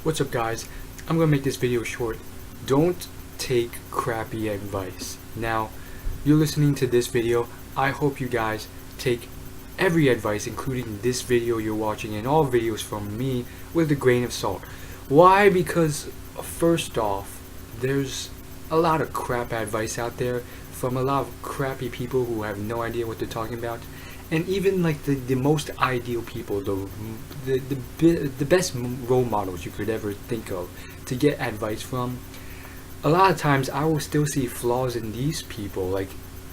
What's up guys, I'm gonna make this video short. Don't take crappy advice. Now, you're listening to this video. I hope you guys take every advice, including this video you're watching and all videos from me, with a grain of salt. Why? Because first off, there's a lot of crap advice out there from a lot of crappy people who have no idea what they're talking about. And even like the most ideal people, the best role models you could ever think of to get advice from, a lot of times I will still see flaws in these people. Like,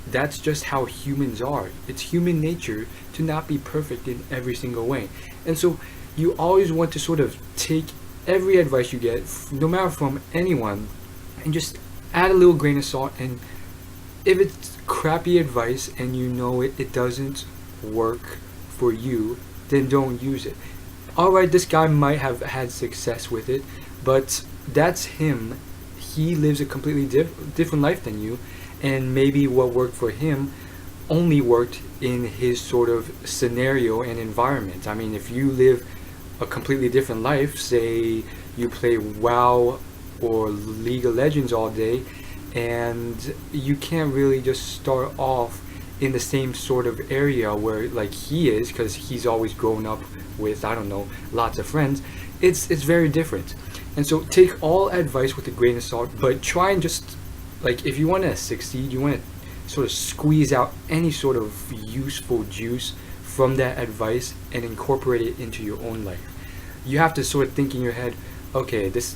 that's just how humans are. It's human nature to not be perfect in every single way. And so you always want to sort of take every advice you get, no matter from anyone, and just add a little grain of salt. And if it's crappy advice and you know it doesn't work for you, then don't use it. Alright, this guy might have had success with it, but that's him. He lives a completely different life than you, and maybe what worked for him only worked in his sort of scenario and environment. I mean, if you live a completely different life, say you play WoW or League of Legends all day, and you can't really just start off in the same sort of area where like he is, because he's always grown up with, I don't know, lots of friends. It's very different. And so take all advice with a grain of salt, but try and just, like, if you want to succeed, you want to sort of squeeze out any sort of useful juice from that advice and incorporate it into your own life. You have to sort of think in your head, okay, this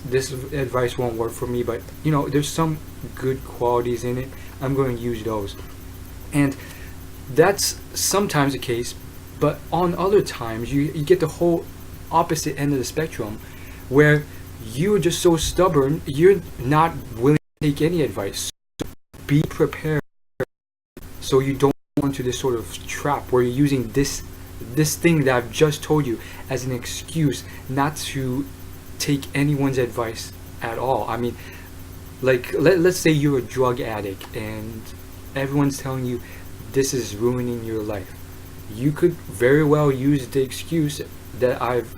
advice won't work for me, but you know, there's some good qualities in it. I'm going to use those. And that's sometimes the case, but on other times you get the whole opposite end of the spectrum, where you're just so stubborn, you're not willing to take any advice. So be prepared so you don't fall into this sort of trap where you're using this thing that I've just told you as an excuse not to take anyone's advice at all. I mean, like, let's say you're a drug addict and everyone's telling you this is ruining your life. You could very well use the excuse that I've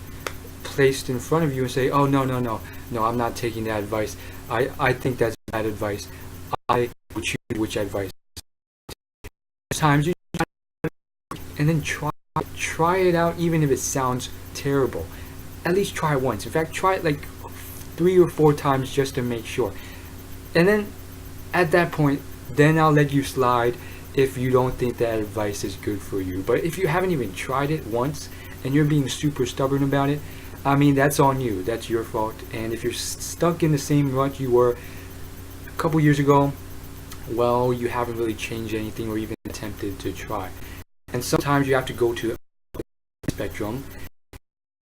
placed in front of you and say, oh, no, I'm not taking that advice. I think that's bad advice. I would choose which advice. Sometimes you and then try it out, even if it sounds terrible. At least try it once. In fact, try it like 3 or 4 times just to make sure. And then at that point, then I'll let you slide if you don't think that advice is good for you. But if you haven't even tried it once and you're being super stubborn about it, I mean, that's on you. That's your fault. And if you're stuck in the same rut you were a couple years ago, well, you haven't really changed anything or even attempted to try. And sometimes you have to go to the spectrum,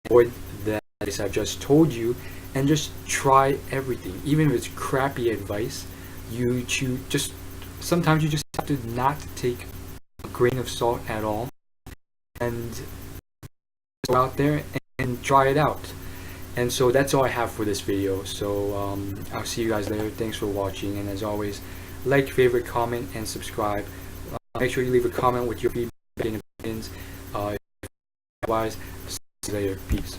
avoid that advice I've just told you, and just try everything. Even if it's crappy advice, sometimes you just have to not take a grain of salt at all and go out there and try it out. And so that's all I have for this video. So I'll see you guys later. Thanks for watching, and as always, like, favorite, comment, and subscribe. Make sure you leave a comment with your feedback and opinions. Otherwise, see you later. Peace.